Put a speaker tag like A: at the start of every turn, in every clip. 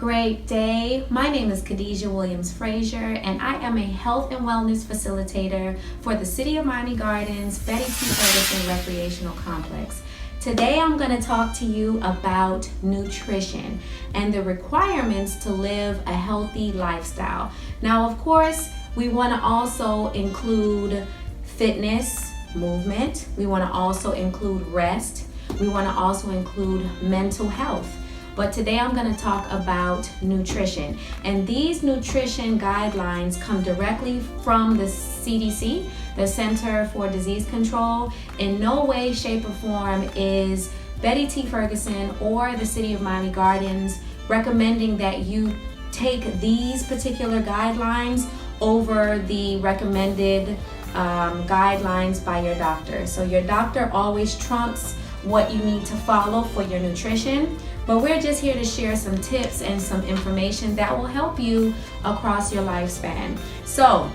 A: great day. My name is Khadijah Williams Frazier, and I am a health and wellness facilitator for the City of Miami Gardens Betty T. Ferguson Recreational Complex. Today I'm going to talk to you about nutrition and the requirements to live a healthy lifestyle. Now, of course, we want to also include fitness, movement. We want to also include rest. We want to also include mental health. But today I'm going to talk about nutrition. And these nutrition guidelines come directly from the CDC, the Center for Disease Control. In no way, shape, or form is Betty T. Ferguson or the City of Miami Gardens recommending that you take these particular guidelines over the recommended guidelines by your doctor. So your doctor always trumps what you need to follow for your nutrition, but we're just here to share some tips and some information that will help you across your lifespan. So,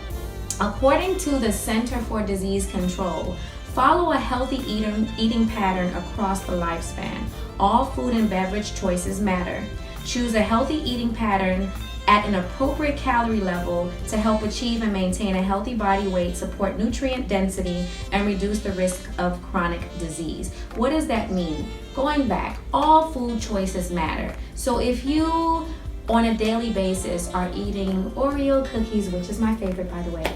A: according to the Center for Disease Control, follow a healthy eating pattern across the lifespan. All food and beverage choices matter. Choose a healthy eating pattern at an appropriate calorie level to help achieve and maintain a healthy body weight, support nutrient density, and reduce the risk of chronic disease. What does that mean? Going back, all food choices matter. So if you, on a daily basis, are eating Oreo cookies, which is my favorite, by the way,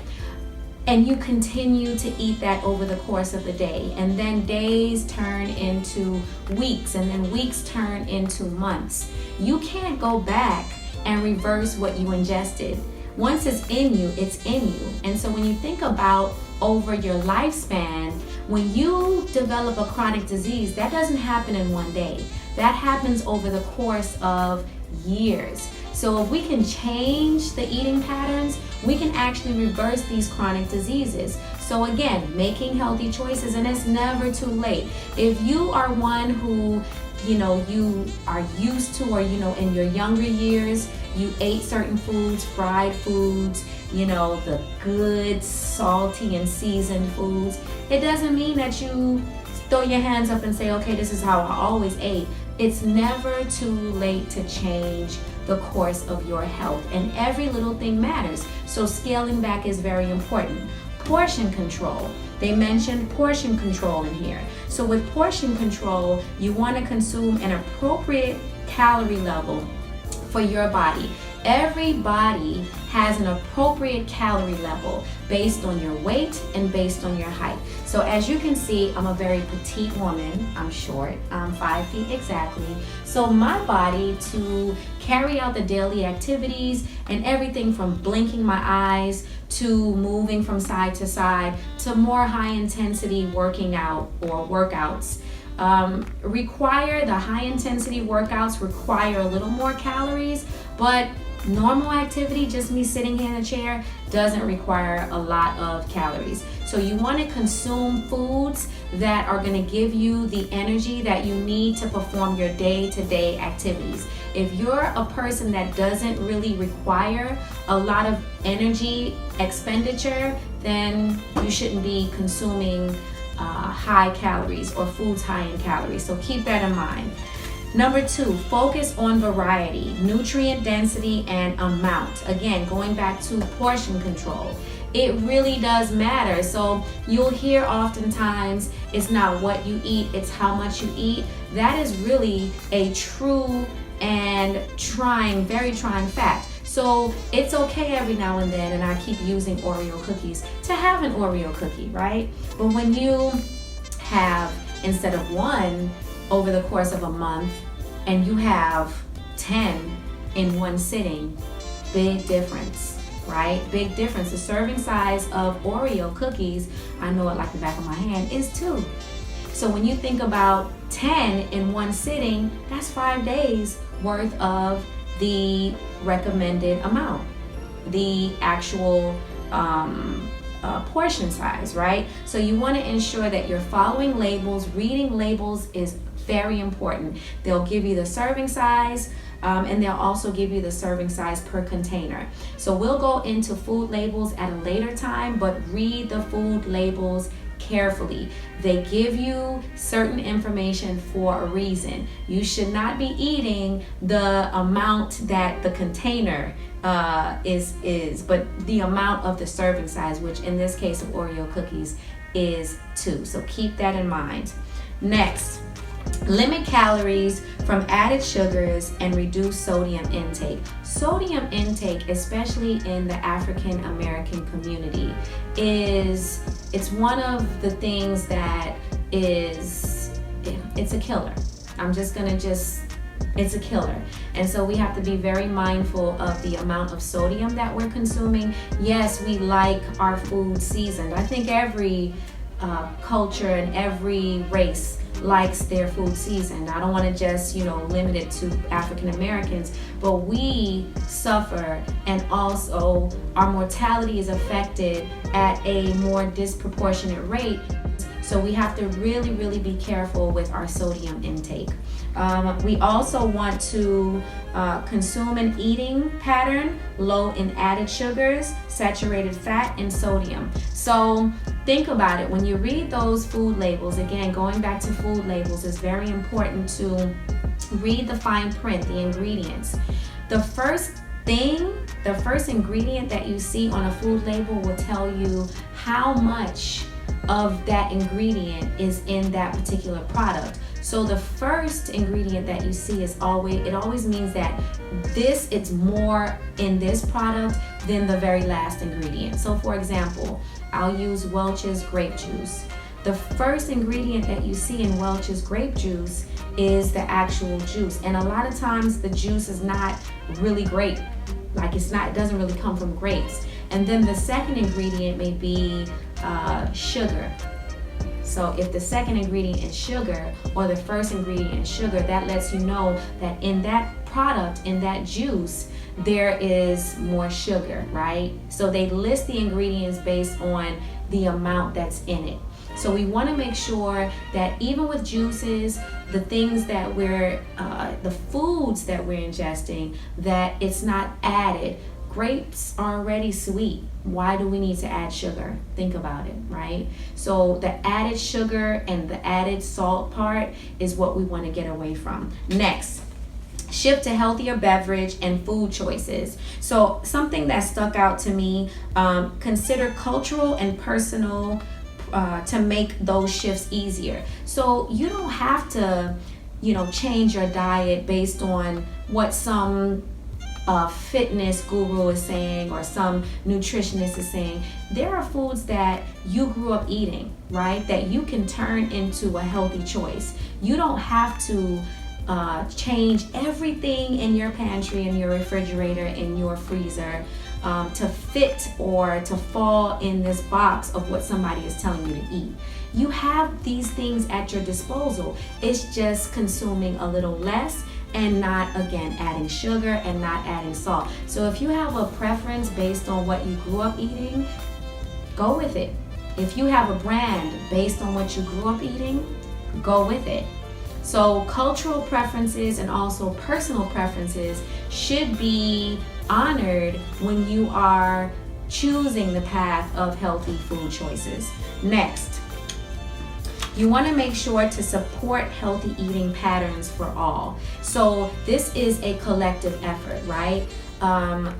A: and you continue to eat that over the course of the day, and then days turn into weeks, and then weeks turn into months, you can't go back and reverse what you ingested. Once it's in you, it's in you. And so when you think about over your lifespan, when you develop a chronic disease, that doesn't happen in one day. That happens over the course of years. So if we can change the eating patterns, we can actually reverse these chronic diseases. So again, making healthy choices, and it's never too late. If you are one who you are used to, or in your younger years, you ate certain foods, fried foods, the good, salty, and seasoned foods, it doesn't mean that you throw your hands up and say, okay, this is how I always ate. It's never too late to change the course of your health, and every little thing matters. So scaling back is very important. Portion control. They mentioned portion control in here. So with portion control, you want to consume an appropriate calorie level for your body. Every body has an appropriate calorie level based on your weight and based on your height. So as you can see, I'm a very petite woman. I'm short. I'm 5 feet exactly. So my body, to carry out the daily activities and everything from blinking my eyes to moving from side to side to more high intensity working out or workouts, the high intensity workouts require a little more calories, but normal activity, just me sitting here in a chair, doesn't require a lot of calories. So you want to consume foods that are going to give you the energy that you need to perform your day-to-day activities. If you're a person that doesn't really require a lot of energy expenditure, then you shouldn't be consuming high calories or foods high in calories. So keep that in mind. Number 2, focus on variety, nutrient density, and amount. Again, going back to portion control, it really does matter. So you'll hear oftentimes it's not what you eat, it's how much you eat. That is really a true and very trying fact. So it's okay every now and then, and I keep using Oreo cookies, to have an Oreo cookie, right? But when you have, instead of one over the course of a month, and you have 10 in one sitting, big difference, right? Big difference. The serving size of Oreo cookies, I know it like the back of my hand, is 2. So when you think about 10 in one sitting, that's 5 days worth of the recommended amount, the actual portion size, right? So you want to ensure that you're following labels. Reading labels is very important. They'll give you the serving size, and they'll also give you the serving size per container. So we'll go into food labels at a later time, but read the food labels carefully. They give you certain information for a reason. You should not be eating the amount that the container is, but the amount of the serving size, which in this case of Oreo cookies is 2. So keep that in mind. Next, limit calories from added sugars and reduce sodium intake. Sodium intake, especially in the African American community, it's one of the things that it's a killer. It's a killer. And so we have to be very mindful of the amount of sodium that we're consuming. Yes, we like our food seasoned. I think every culture and every race likes their food seasoned. I don't want to just, limit it to African Americans, but we suffer, and also our mortality is affected at a more disproportionate rate. So we have to really, really be careful with our sodium intake. We also want to consume an eating pattern low in added sugars, saturated fat, and sodium. So think about it. When you read those food labels, again, going back to food labels, it's very important to read the fine print, the ingredients. The first ingredient that you see on a food label will tell you how much of that ingredient is in that particular product. So the first ingredient that you see always means that it's more in this product than the very last ingredient. So for example, I'll use Welch's grape juice. The first ingredient that you see in Welch's grape juice is the actual juice. And a lot of times the juice is not really grape. It doesn't really come from grapes. And then the second ingredient may be sugar. So if the second ingredient is sugar or the first ingredient is sugar, that lets you know that in that product, in that juice, there is more sugar, right? So they list the ingredients based on the amount that's in it. So we want to make sure that even with juices, the things that the foods that we're ingesting, that it's not added. Grapes are already sweet. Why do we need to add sugar? Think about it, right? So the added sugar and the added salt part is what we want to get away from. Next, shift to healthier beverage and food choices. So something that stuck out to me, consider cultural and personal to make those shifts easier. So you don't have to, change your diet based on what some fitness guru is saying or some nutritionist is saying. There are foods that you grew up eating, right, that you can turn into a healthy choice. You don't have to change everything in your pantry, in your refrigerator, in your freezer to fit or to fall in this box of what somebody is telling you to eat. You have these things at your disposal. It's just consuming a little less and not, again, adding sugar and not adding salt. So if you have a preference based on what you grew up eating, go with it. If you have a brand based on what you grew up eating, go with it. So cultural preferences and also personal preferences should be honored when you are choosing the path of healthy food choices. Next, you want to make sure to support healthy eating patterns for all. So this is a collective effort, right?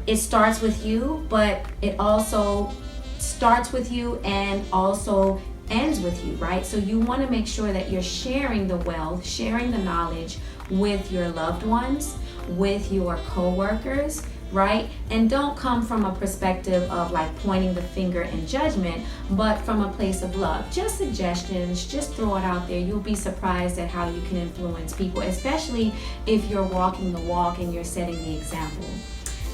A: It starts with you, but it also starts with you and also ends with you, right? So you want to make sure that you're sharing the wealth, sharing the knowledge with your loved ones, with your co-workers, right? And don't come from a perspective of pointing the finger and judgment, but from a place of love. Just suggestions, just throw it out there. You'll be surprised at how you can influence people, especially if you're walking the walk and you're setting the example.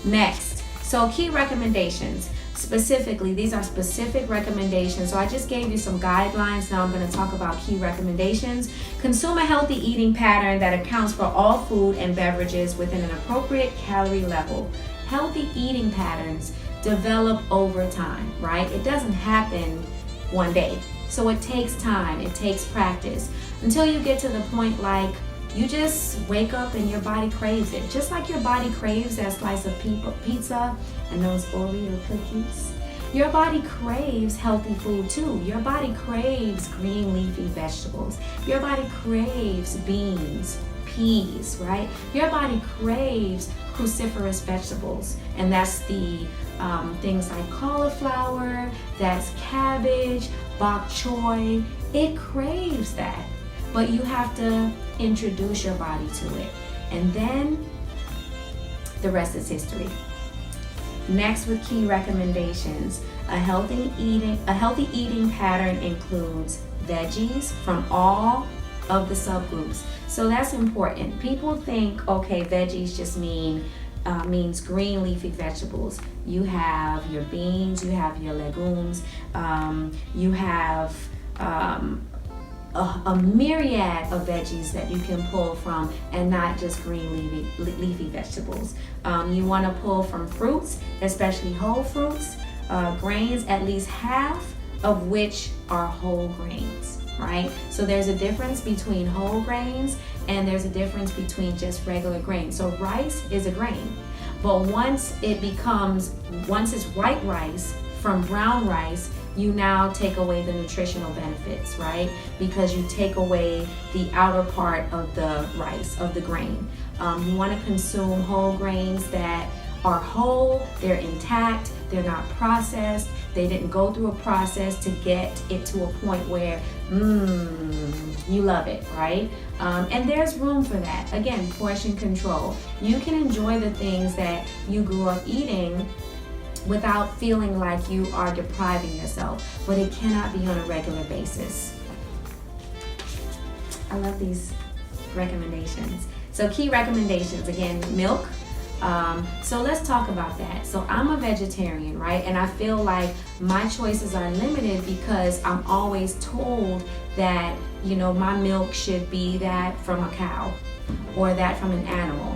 A: Next, so key recommendations. Specifically, these are specific recommendations. So I just gave you some guidelines. Now I'm going to talk about key recommendations. Consume a healthy eating pattern that accounts for all food and beverages within an appropriate calorie level. Healthy eating patterns develop over time, right? It doesn't happen one day. So it takes time, it takes practice until you get to the point you just wake up and your body craves it. Just like your body craves that slice of pizza and those Oreo cookies. Your body craves healthy food too. Your body craves green leafy vegetables. Your body craves beans, peas, right? Your body craves cruciferous vegetables, and that's the things like cauliflower, that's cabbage, bok choy. It craves that, but you have to introduce your body to it, and then the rest is history. Next, with key recommendations, a healthy eating pattern includes veggies from all of the subgroups. So that's important. People think, okay, veggies just means green leafy vegetables. You have your beans, you have your legumes, you have a myriad of veggies that you can pull from, and not just green leafy vegetables. You want to pull from fruits, especially whole fruits, grains, at least half of which are whole grains, right? So there's a difference between whole grains and there's a difference between just regular grains. So rice is a grain, but once it's white rice from brown rice, you now take away the nutritional benefits, right? Because you take away the outer part of the rice, of the grain. You want to consume whole grains that are whole, they're intact, they're not processed, they didn't go through a process to get it to a point where you love it, right? And there's room for that. Again, portion control. You can enjoy the things that you grew up eating without feeling like you are depriving yourself, but it cannot be on a regular basis. I love these recommendations. So key recommendations, again, milk. So let's talk about that. So I'm a vegetarian, right? And I feel like my choices are limited because I'm always told that, my milk should be that from a cow or that from an animal.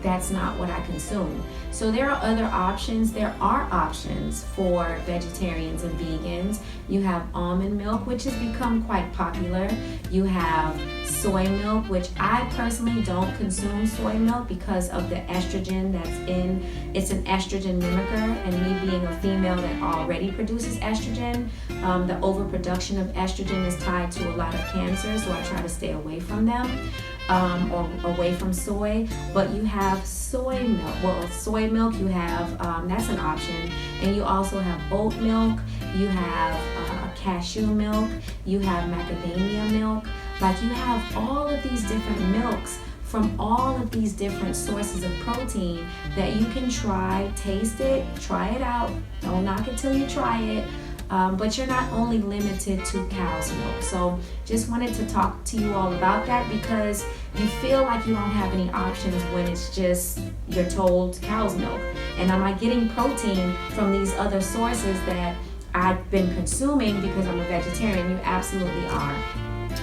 A: That's not what I consume. So there are other options. There are options for vegetarians and vegans. You have almond milk, which has become quite popular. You have soy milk, which I personally don't consume soy milk because of the estrogen that's in. It's an estrogen mimicker, and me being a female that already produces estrogen, the overproduction of estrogen is tied to a lot of cancer, so I try to stay away from them. Or away from soy, but you have soy milk. Well, soy milk, you have, that's an option. And you also have oat milk, you have cashew milk, you have macadamia milk. Like, you have all of these different milks from all of these different sources of protein that you can try, taste it, try it out. Don't knock it till you try it. But you're not only limited to cow's milk. So just wanted to talk to you all about that, because you feel like you don't have any options when it's just, you're told cow's milk. And am I getting protein from these other sources that I've been consuming because I'm a vegetarian? You absolutely are.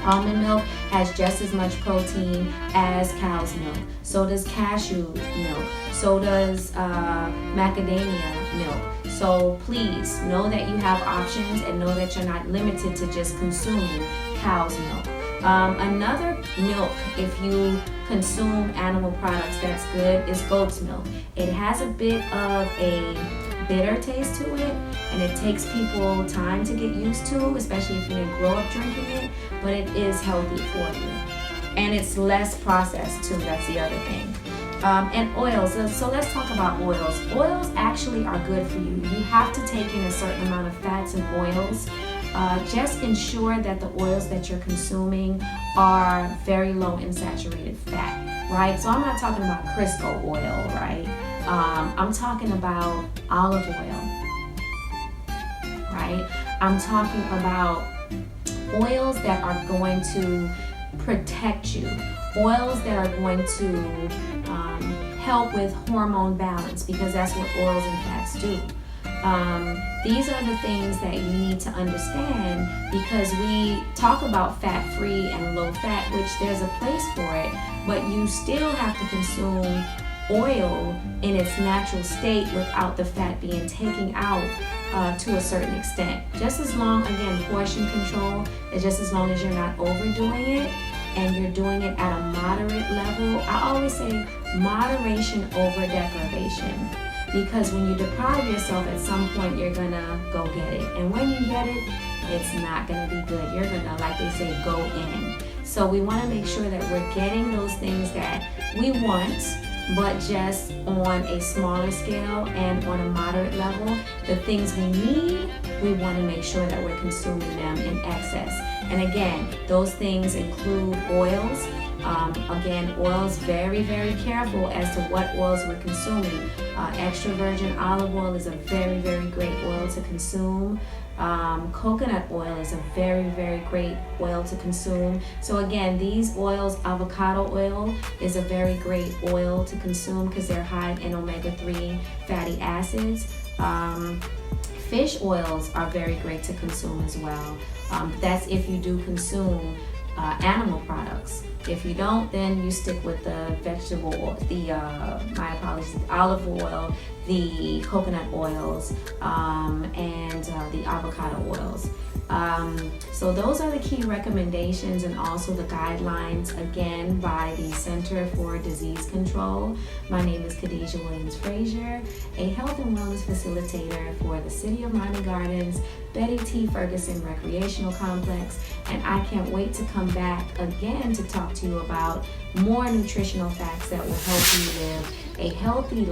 A: Almond milk has just as much protein as cow's milk. So does cashew milk. So does macadamia milk. So please know that you have options and know that you're not limited to just consuming cow's milk. Another milk, if you consume animal products, that's good, is goat's milk. It has a bit of a bitter taste to it, and it takes people time to get used to, especially if you didn't grow up drinking it, but it is healthy for you. And it's less processed too, that's the other thing. And oils, so let's talk about oils. Oils actually are good for you. You have to take in a certain amount of fats and oils. Just ensure that the oils that you're consuming are very low in saturated fat, right? So I'm not talking about Crisco oil, right? I'm talking about olive oil, right? I'm talking about oils that are going to protect you, oils that are going to help with hormone balance, because that's what oils and fats do. These are the things that you need to understand, because we talk about fat-free and low-fat, which there's a place for it, but you still have to consume oil in its natural state without the fat being taken out to a certain extent. Just as long, again, portion control, is just as long as you're not overdoing it and you're doing it at a moderate level. I always say moderation over deprivation, because when you deprive yourself, at some point you're gonna go get it. And when you get it, it's not gonna be good. You're gonna, like they say, go in. So we wanna make sure that we're getting those things that we want, but just on a smaller scale and on a moderate level. The things we need, we want to make sure that we're consuming them in excess. And again, those things include oils. Again, oils, very, very careful as to what oils we're consuming. Extra virgin olive oil is a very, very great oil to consume. Coconut oil is a very, very great oil to consume. So again, these oils, avocado oil is a very great oil to consume because they're high in omega-3 fatty acids. Fish oils are very great to consume as well. That's if you do consume animal products. If you don't, then you stick with the vegetable oil, the olive oil, the coconut oils, and the avocado oils. So those are the key recommendations and also the guidelines, again, by the Center for Disease Control. My name is Khadijah Williams Frazier, a health and wellness facilitator for the City of Miami Gardens, Betty T. Ferguson Recreational Complex, and I can't wait to come back again to talk to you about more nutritional facts that will help you live a healthy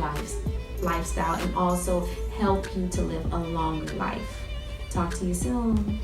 A: lifestyle and also help you to live a longer life. Talk to you soon.